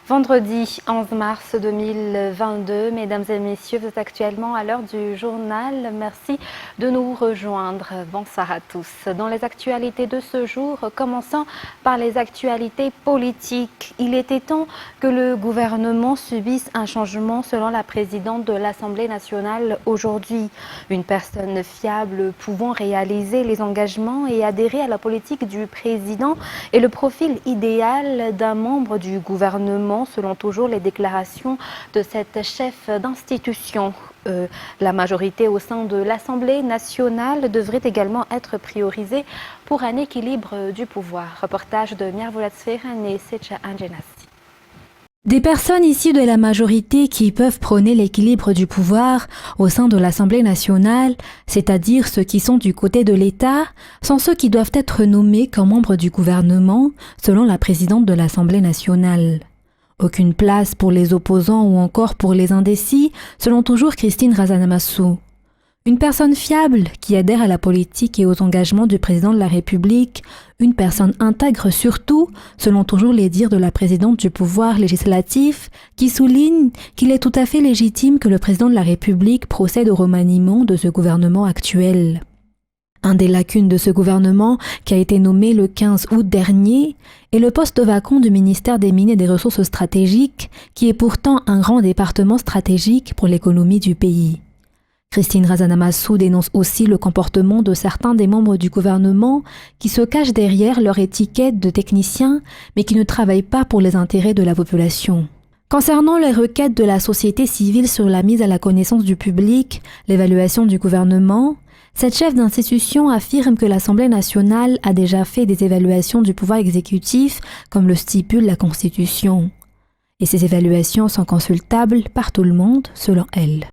Vendredi 11 mars 2022, mesdames et messieurs, vous êtes actuellement à l'heure du journal. Merci de nous rejoindre. Bonsoir à tous. Dans les actualités de ce jour, commençons par les actualités politiques. Il était temps que le gouvernement subisse un changement selon la présidente de l'Assemblée nationale aujourd'hui. Une personne fiable pouvant réaliser les engagements et adhérer à la politique du président est le profil idéal d'un membre du gouvernement, selon toujours les déclarations de cette chef d'institution. La majorité au sein de l'Assemblée nationale devrait également être priorisée pour un équilibre du pouvoir. Reportage de Miarvolat Sferan et Secha Angenassi. Des personnes issues de la majorité qui peuvent prôner l'équilibre du pouvoir au sein de l'Assemblée nationale, c'est-à-dire ceux qui sont du côté de l'État, sont ceux qui doivent être nommés comme membres du gouvernement, selon la présidente de l'Assemblée nationale. Aucune place pour les opposants ou encore pour les indécis, selon toujours Christine Razanamassou. Une personne fiable qui adhère à la politique et aux engagements du président de la République, une personne intègre surtout, selon toujours les dires de la présidente du pouvoir législatif, qui souligne qu'il est tout à fait légitime que le président de la République procède au remaniement de ce gouvernement actuel. Un des lacunes de ce gouvernement, qui a été nommé le 15 août dernier, est le poste vacant du ministère des Mines et des Ressources stratégiques, qui est pourtant un grand département stratégique pour l'économie du pays. Christine Razanamassou dénonce aussi le comportement de certains des membres du gouvernement qui se cachent derrière leur étiquette de techniciens, mais qui ne travaillent pas pour les intérêts de la population. Concernant les requêtes de la société civile sur la mise à la connaissance du public, l'évaluation du gouvernement, cette chef d'institution affirme que l'Assemblée nationale a déjà fait des évaluations du pouvoir exécutif, comme le stipule la Constitution. Et ces évaluations sont consultables par tout le monde, selon elle.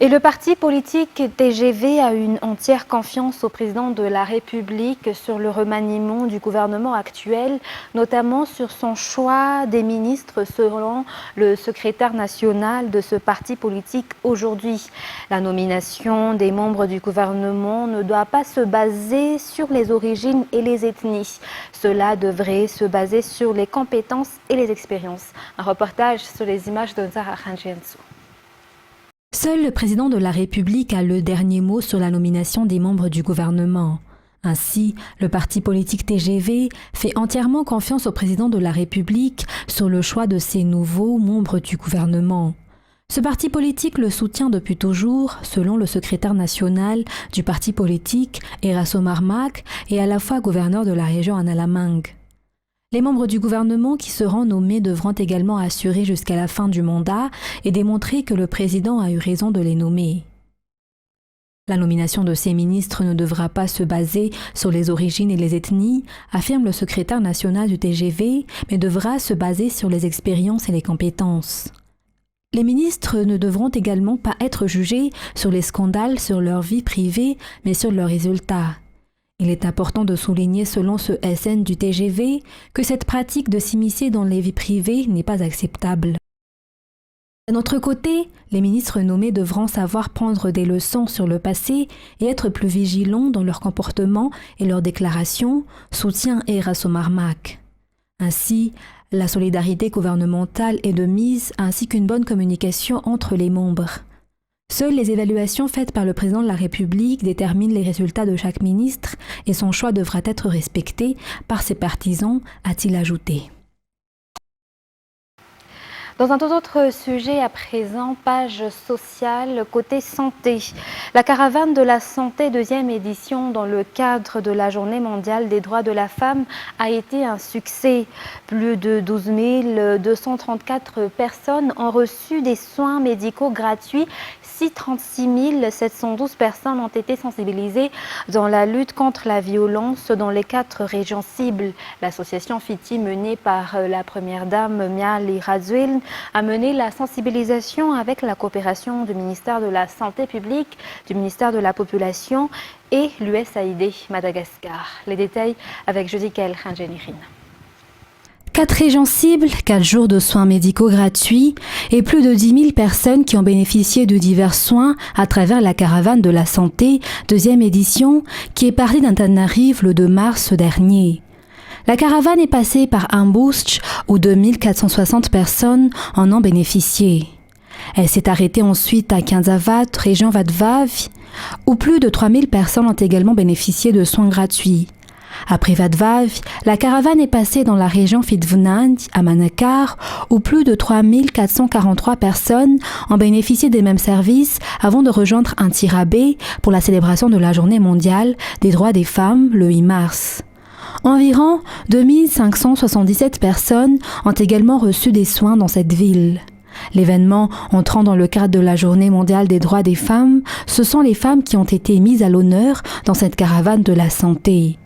Et le parti politique TGV a une entière confiance au président de la République sur le remaniement du gouvernement actuel, notamment sur son choix des ministres selon le secrétaire national de ce parti politique aujourd'hui. La nomination des membres du gouvernement ne doit pas se baser sur les origines et les ethnies. Cela devrait se baser sur les compétences et les expériences. Un reportage sur les images de Zahra Khanjiansou. Seul le président de la République a le dernier mot sur la nomination des membres du gouvernement. Ainsi, le parti politique TGV fait entièrement confiance au président de la République sur le choix de ces nouveaux membres du gouvernement. Ce parti politique le soutient depuis toujours, selon le secrétaire national du parti politique, Eraso Marmak, et à la fois gouverneur de la région Analamang. Les membres du gouvernement qui seront nommés devront également assurer jusqu'à la fin du mandat et démontrer que le président a eu raison de les nommer. La nomination de ces ministres ne devra pas se baser sur les origines et les ethnies, affirme le secrétaire national du TGV, mais devra se baser sur les expériences et les compétences. Les ministres ne devront également pas être jugés sur les scandales sur leur vie privée, mais sur leurs résultats. Il est important de souligner, selon ce SN du TGV, que cette pratique de s'immiscer dans les vies privées n'est pas acceptable. D'un autre côté, les ministres nommés devront savoir prendre des leçons sur le passé et être plus vigilants dans leur comportement et leurs déclarations, soutient Eraso Marmak. Ainsi, la solidarité gouvernementale est de mise ainsi qu'une bonne communication entre les membres. Seules les évaluations faites par le président de la République déterminent les résultats de chaque ministre et son choix devra être respecté par ses partisans, a-t-il ajouté. Dans un tout autre sujet à présent, page sociale, côté santé. La caravane de la santé, deuxième édition dans le cadre de la Journée mondiale des droits de la femme, a été un succès. Plus de 12 234 personnes ont reçu des soins médicaux gratuits. 36 712 personnes ont été sensibilisées dans la lutte contre la violence dans les 4 régions cibles. L'association FITI, menée par la première dame Miali Razuel, a mené la sensibilisation avec la coopération du ministère de la Santé publique, du ministère de la Population et l'USAID Madagascar. Les détails avec Josicaël Khanjenirine. 4 régions cibles, 4 jours de soins médicaux gratuits et plus de 10 000 personnes qui ont bénéficié de divers soins à travers la caravane de la santé, deuxième édition, qui est partie d'Antananarive le 2 mars dernier. La caravane est passée par Ambush où 2460 personnes en ont bénéficié. Elle s'est arrêtée ensuite à Kinzavat, région Vadvav, où plus de 3000 personnes ont également bénéficié de soins gratuits. Après Vadvav, la caravane est passée dans la région Fitvnand, à Manakar, où plus de 3443 personnes ont bénéficié des mêmes services avant de rejoindre Antirabé pour la célébration de la Journée mondiale des droits des femmes le 8 mars. Environ 2577 personnes ont également reçu des soins dans cette ville. L'événement entrant dans le cadre de la Journée mondiale des droits des femmes, ce sont les femmes qui ont été mises à l'honneur dans cette caravane de la santé.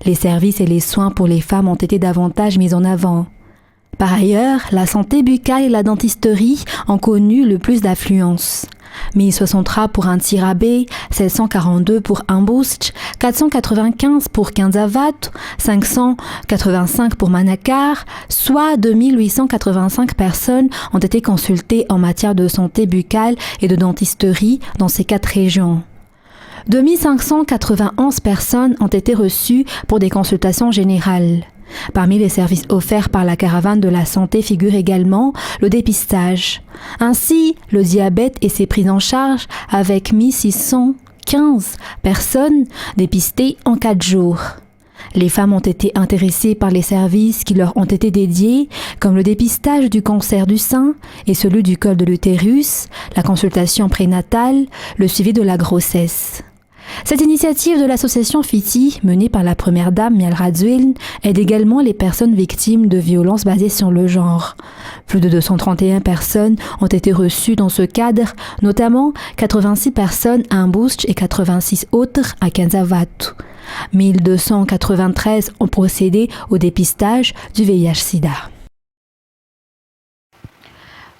Les services et les soins pour les femmes ont été davantage mis en avant. Par ailleurs, la santé buccale et la dentisterie ont connu le plus d'affluence. 1060 pour Antirabé, 742 pour Ambush, 495 pour Kinzavat, 585 pour Manakar, soit 2885 personnes ont été consultées en matière de santé buccale et de dentisterie dans ces 4 régions. 2591 personnes ont été reçues pour des consultations générales. Parmi les services offerts par la caravane de la santé figure également le dépistage. Ainsi, le diabète et ses prises en charge avec 1615 personnes dépistées en 4 jours. Les femmes ont été intéressées par les services qui leur ont été dédiés, comme le dépistage du cancer du sein et celui du col de l'utérus, la consultation prénatale, le suivi de la grossesse. Cette initiative de l'association FITI, menée par la première dame Mial Radzouiln, aide également les personnes victimes de violences basées sur le genre. Plus de 231 personnes ont été reçues dans ce cadre, notamment 86 personnes à Ambush et 86 autres à Kinzavat. 1293 ont procédé au dépistage du VIH-Sida.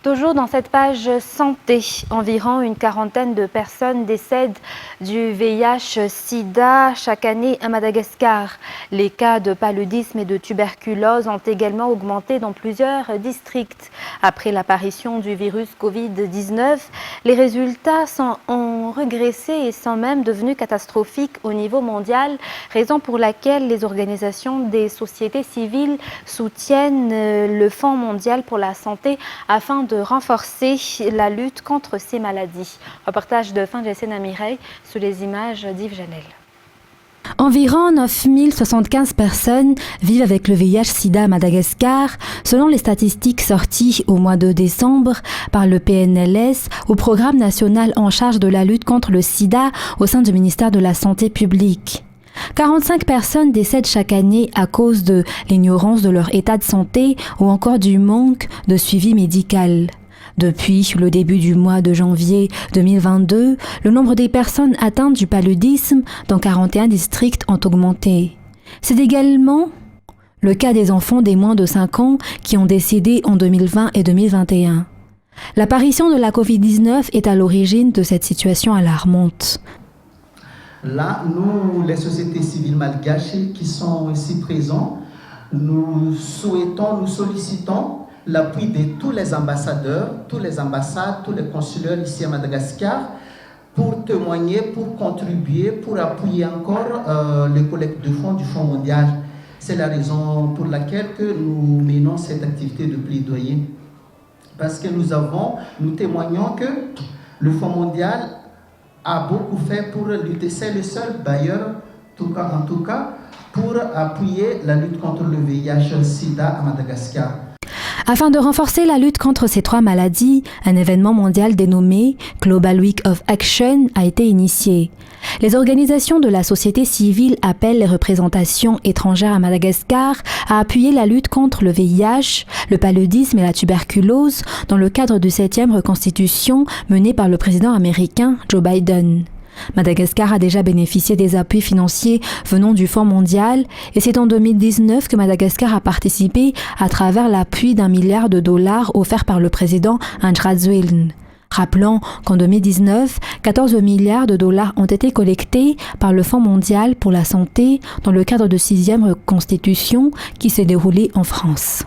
Toujours dans cette page santé, environ une quarantaine de personnes décèdent du VIH-Sida chaque année à Madagascar. Les cas de paludisme et de tuberculose ont également augmenté dans plusieurs districts. Après l'apparition du virus Covid-19, les résultats ont régressé et sont même devenus catastrophiques au niveau mondial, raison pour laquelle les organisations des sociétés civiles soutiennent le Fonds mondial pour la santé afin de renforcer la lutte contre ces maladies. Reportage de Fanjessena Mireille sous les images d'Yves Janel. Environ 9075 personnes vivent avec le VIH-Sida à Madagascar, selon les statistiques sorties au mois de décembre par le PNLS, au programme national en charge de la lutte contre le sida au sein du ministère de la Santé publique. 45 personnes décèdent chaque année à cause de l'ignorance de leur état de santé ou encore du manque de suivi médical. Depuis le début du mois de janvier 2022, le nombre des personnes atteintes du paludisme dans 41 districts ont augmenté. C'est également le cas des enfants des moins de 5 ans qui ont décédé en 2020 et 2021. L'apparition de la Covid-19 est à l'origine de cette situation alarmante. Là, nous, les sociétés civiles malgaches qui sont ici présents, nous souhaitons, nous sollicitons l'appui de tous les ambassadeurs, tous les ambassades, tous les consulaires ici à Madagascar pour témoigner, pour contribuer, pour appuyer encore les collectes de fonds du Fonds mondial. C'est la raison pour laquelle que nous menons cette activité de plaidoyer. Parce que nous témoignons que le Fonds mondial a beaucoup fait pour lutter. C'est le seul bailleur, en tout cas, pour appuyer la lutte contre le VIH-Sida à Madagascar. Afin de renforcer la lutte contre ces 3 maladies, un événement mondial dénommé Global Week of Action a été initié. Les organisations de la société civile appellent les représentations étrangères à Madagascar à appuyer la lutte contre le VIH, le paludisme et la tuberculose dans le cadre de 7e reconstitution menée par le président américain Joe Biden. Madagascar a déjà bénéficié des appuis financiers venant du Fonds mondial et c'est en 2019 que Madagascar a participé à travers l'appui d'$1 milliard offert par le président Andry Rajoelina. Rappelons qu'en 2019, 14 milliards de dollars ont été collectés par le Fonds mondial pour la santé dans le cadre de 6e reconstitution qui s'est déroulée en France.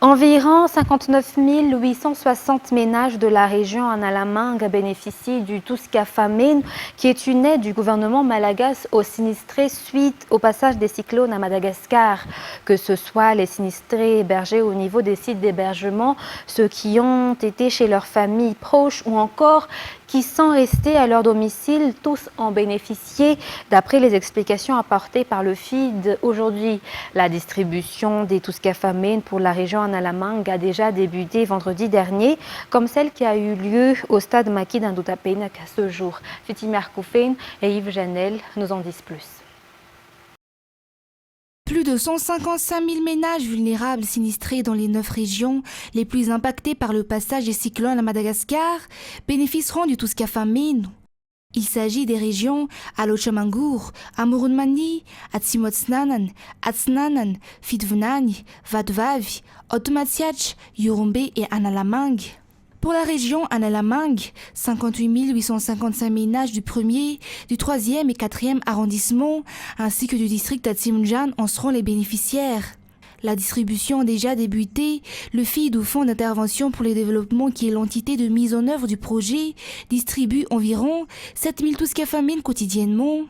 Environ 59 860 ménages de la région Analamanga bénéficient du Tuskafamine, qui est une aide du gouvernement malagasy aux sinistrés suite au passage des cyclones à Madagascar. Que ce soit les sinistrés hébergés au niveau des sites d'hébergement, ceux qui ont été chez leurs familles proches ou encore qui sont restés à leur domicile, tous ont bénéficié d'après les explications apportées par le FID aujourd'hui. La distribution des Tuskafamine pour la région Analamanga a déjà débuté vendredi dernier, comme celle qui a eu lieu au stade Maki d'Indutapénac à ce jour. Fatima Arkoufène et Yves Janel nous en disent plus. Plus de 155 000 ménages vulnérables sinistrés dans les 9 régions les plus impactées par le passage des cyclones à Madagascar bénéficieront du Tuskafamine. Il s'agit des régions Alochamangour, Amurunmani, Atsimotsnanan, Atsnanan, Fitvnani, Vadvavi, Otmatsiach, Yorumbe et Analamang. Pour la région Analamang, 58 855 ménages du 1er, du 3e et 4e arrondissement, ainsi que du district d'Atsimjan en seront les bénéficiaires. La distribution a déjà débuté. Le FID, ou Fonds d'intervention pour le développement, qui est l'entité de mise en œuvre du projet, distribue environ 7 000 Tuskafamine quotidiennement.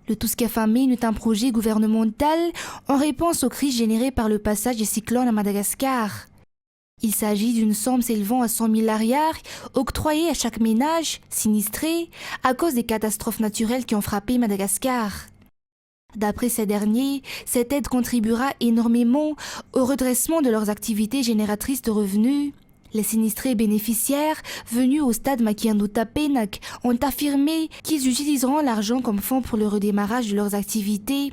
Le Tuskafamine est un projet gouvernemental en réponse aux crises générées par le passage des cyclones à Madagascar. Il s'agit d'une somme s'élevant à 100 000 arrières octroyée à chaque ménage sinistré à cause des catastrophes naturelles qui ont frappé Madagascar. D'après ces derniers, cette aide contribuera énormément au redressement de leurs activités génératrices de revenus. Les sinistrés bénéficiaires venus au stade Maki Indutapénac ont affirmé qu'ils utiliseront l'argent comme fonds pour le redémarrage de leurs activités.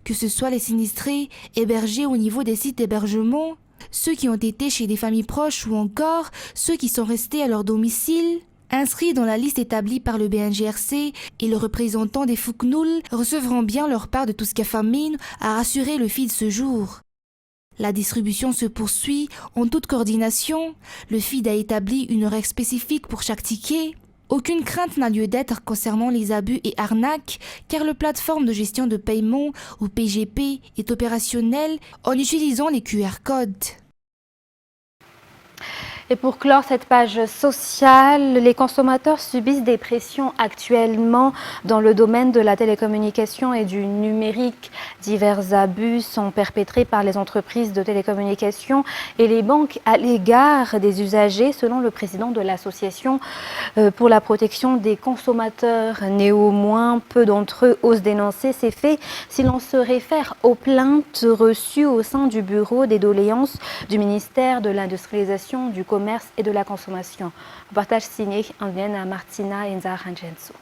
Que ce soit les sinistrés hébergés au niveau des sites d'hébergement, ceux qui ont été chez des familles proches ou encore ceux qui sont restés à leur domicile, inscrits dans la liste établie par le BNGRC et le représentant des Fuknul recevront bien leur part de Tuskafamine, a rassuré le FID ce jour. La distribution se poursuit en toute coordination. Le FID a établi une règle spécifique pour chaque ticket. Aucune crainte n'a lieu d'être concernant les abus et arnaques, car la plateforme de gestion de paiement, ou PGP, est opérationnelle en utilisant les QR codes. Et pour clore cette page sociale, les consommateurs subissent des pressions actuellement dans le domaine de la télécommunication et du numérique. Divers abus sont perpétrés par les entreprises de télécommunication et les banques à l'égard des usagers, selon le président de l'association pour la protection des consommateurs. Néanmoins, peu d'entre eux osent dénoncer ces faits si l'on se réfère aux plaintes reçues au sein du bureau des doléances du ministère de l'Industrialisation, du Commerce et de la Consommation. Reportage signé en lien à Martina Enza-Rangenso.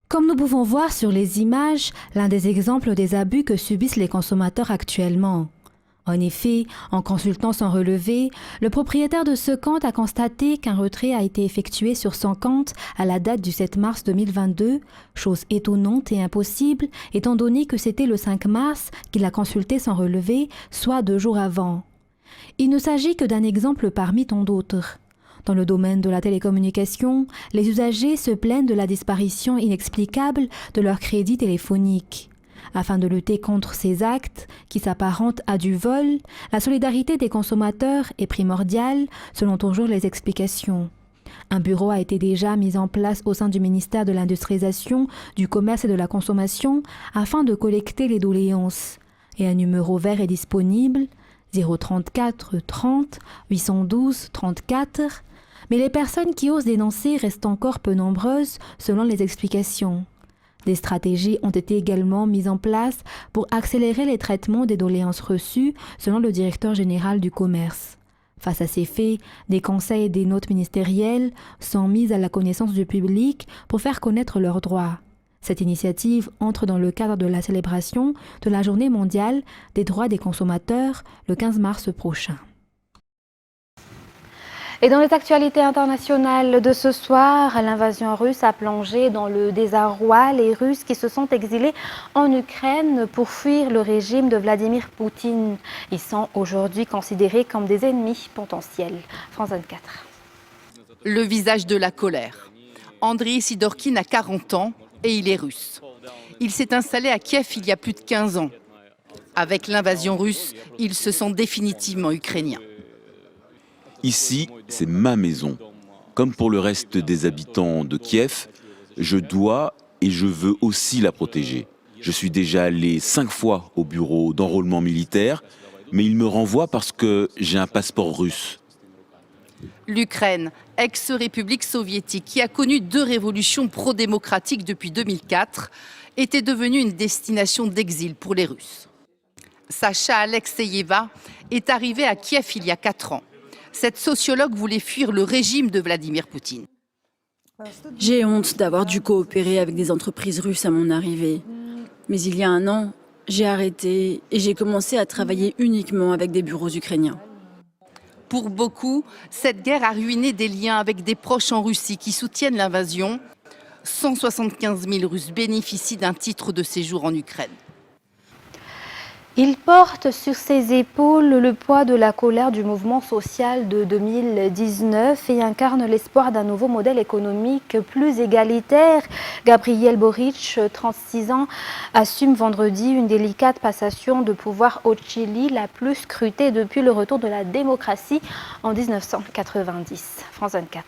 Comme nous pouvons voir sur les images, l'un des exemples des abus que subissent les consommateurs actuellement. En effet, en consultant son relevé, le propriétaire de ce compte a constaté qu'un retrait a été effectué sur son compte à la date du 7 mars 2022, chose étonnante et impossible étant donné que c'était le 5 mars qu'il a consulté son relevé, soit 2 jours avant. Il ne s'agit que d'un exemple parmi tant d'autres. Dans le domaine de la télécommunication, les usagers se plaignent de la disparition inexplicable de leur crédit téléphonique. Afin de lutter contre ces actes qui s'apparentent à du vol, la solidarité des consommateurs est primordiale, selon toujours les explications. Un bureau a été déjà mis en place au sein du ministère de l'Industrialisation, du Commerce et de la Consommation afin de collecter les doléances. Et un numéro vert est disponible, 034 30 812 34, mais les personnes qui osent dénoncer restent encore peu nombreuses selon les explications. Des stratégies ont été également mises en place pour accélérer les traitements des doléances reçues selon le directeur général du commerce. Face à ces faits, des conseils et des notes ministérielles sont mises à la connaissance du public pour faire connaître leurs droits. Cette initiative entre dans le cadre de la célébration de la Journée mondiale des droits des consommateurs le 15 mars prochain. Et dans les actualités internationales de ce soir, l'invasion russe a plongé dans le désarroi les Russes qui se sont exilés en Ukraine pour fuir le régime de Vladimir Poutine. Ils sont aujourd'hui considérés comme des ennemis potentiels. France 24. Le visage de la colère. Andriy Sidorkin a 40 ans et il est russe. Il s'est installé à Kiev il y a plus de 15 ans. Avec l'invasion russe, ils se sentent définitivement ukrainiens. Ici, c'est ma maison. Comme pour le reste des habitants de Kiev, je dois et je veux aussi la protéger. Je suis déjà allé 5 fois au bureau d'enrôlement militaire, mais ils me renvoient parce que j'ai un passeport russe. L'Ukraine, ex-république soviétique, qui a connu 2 révolutions pro-démocratiques depuis 2004, était devenue une destination d'exil pour les Russes. Sacha Alexeyeva est arrivée à Kiev il y a 4 ans. Cette sociologue voulait fuir le régime de Vladimir Poutine. J'ai honte d'avoir dû coopérer avec des entreprises russes à mon arrivée. Mais il y a 1 an, j'ai arrêté et j'ai commencé à travailler uniquement avec des bureaux ukrainiens. Pour beaucoup, cette guerre a ruiné des liens avec des proches en Russie qui soutiennent l'invasion. 175 000 Russes bénéficient d'un titre de séjour en Ukraine. Il porte sur ses épaules le poids de la colère du mouvement social de 2019 et incarne l'espoir d'un nouveau modèle économique plus égalitaire. Gabriel Boric, 36 ans, assume vendredi une délicate passation de pouvoir au Chili, la plus scrutée depuis le retour de la démocratie en 1990. France 24.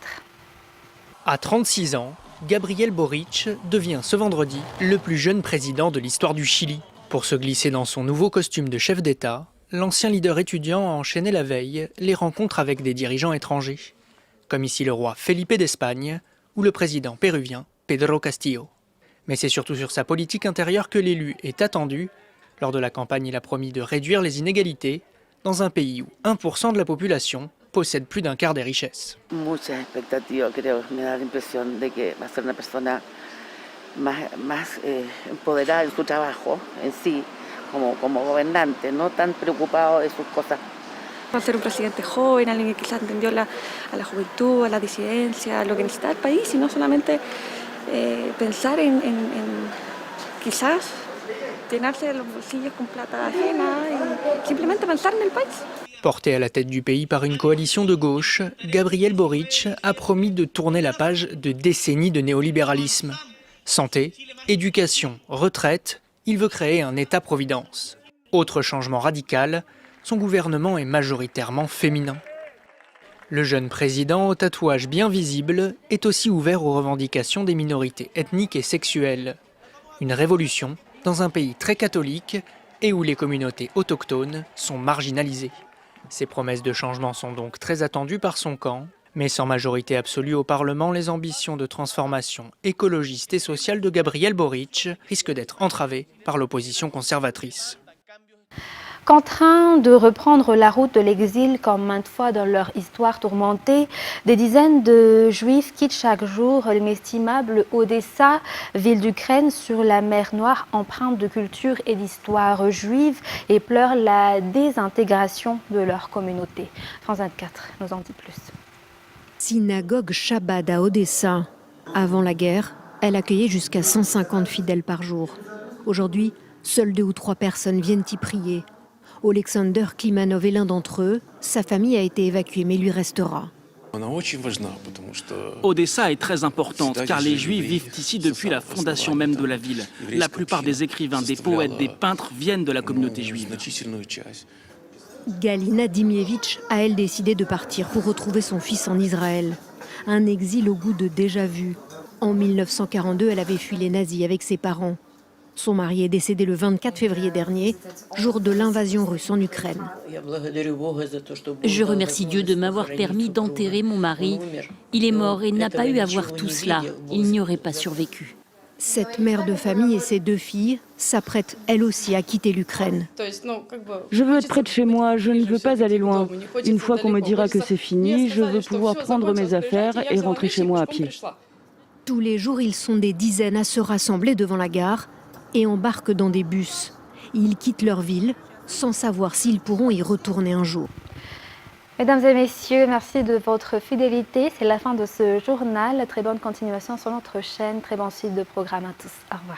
À 36 ans, Gabriel Boric devient ce vendredi le plus jeune président de l'histoire du Chili. Pour se glisser dans son nouveau costume de chef d'État, l'ancien leader étudiant a enchaîné la veille les rencontres avec des dirigeants étrangers, comme ici le roi Felipe d'Espagne ou le président péruvien Pedro Castillo. Mais c'est surtout sur sa politique intérieure que l'élu est attendu. Lors de la campagne, il a promis de réduire les inégalités dans un pays où 1% de la population possède plus d'un quart des richesses. Muchas expectativas, creo. Me da la impresión de que va a ser una persona más empoderada en su trabajo en sí, como gobernante, no tan preocupado de sus cosas. Va a ser un presidente joven, alguien que quizás entendió a la juventud, a la disidencia, lo que necesita el país, y no solamente pensar en quizás llenarse los bolsillos con plata ajena y simplemente pensar en el país. Porté à la tête du pays par une coalition de gauche, Gabriel Boric a promis de tourner la page de décennies de néolibéralisme. Santé, éducation, retraite, il veut créer un État-providence. Autre changement radical, son gouvernement est majoritairement féminin. Le jeune président, au tatouage bien visible, est aussi ouvert aux revendications des minorités ethniques et sexuelles. Une révolution dans un pays très catholique et où les communautés autochtones sont marginalisées. Ces promesses de changement sont donc très attendues par son camp, mais sans majorité absolue au Parlement, les ambitions de transformation écologiste et sociale de Gabriel Boric risquent d'être entravées par l'opposition conservatrice. Contraints de reprendre la route de l'exil comme maintes fois dans leur histoire tourmentée, des dizaines de Juifs quittent chaque jour l'inestimable Odessa, ville d'Ukraine sur la mer Noire, empreinte de culture et d'histoire juive, et pleurent la désintégration de leur communauté. France 24 nous en dit plus. Synagogue Shabbat à Odessa. Avant la guerre, elle accueillait jusqu'à 150 fidèles par jour. Aujourd'hui, seules 2 ou 3 personnes viennent y prier. Alexander Klimanov est l'un d'entre eux. Sa famille a été évacuée, mais lui restera. Odessa est très importante car les Juifs vivent ici depuis la fondation même de la ville. La plupart des écrivains, des poètes, des peintres viennent de la communauté juive. Galina Dimievitch a, elle, décidé de partir pour retrouver son fils en Israël. Un exil au goût de déjà-vu. En 1942, elle avait fui les nazis avec ses parents. Son mari est décédé le 24 février dernier, jour de l'invasion russe en Ukraine. Je remercie Dieu de m'avoir permis d'enterrer mon mari. Il est mort et n'a pas eu à voir tout cela. Il n'y aurait pas survécu. Cette mère de famille et ses 2 filles s'apprêtent elle aussi à quitter l'Ukraine. Je veux être près de chez moi, je ne veux pas aller loin. Une fois qu'on me dira que c'est fini, je veux pouvoir prendre mes affaires et rentrer chez moi à pied. Tous les jours, ils sont des dizaines à se rassembler devant la gare et embarquent dans des bus. Ils quittent leur ville sans savoir s'ils pourront y retourner un jour. Mesdames et messieurs, merci de votre fidélité. C'est la fin de ce journal. Très bonne continuation sur notre chaîne. Très bonne suite de programme à tous. Au revoir.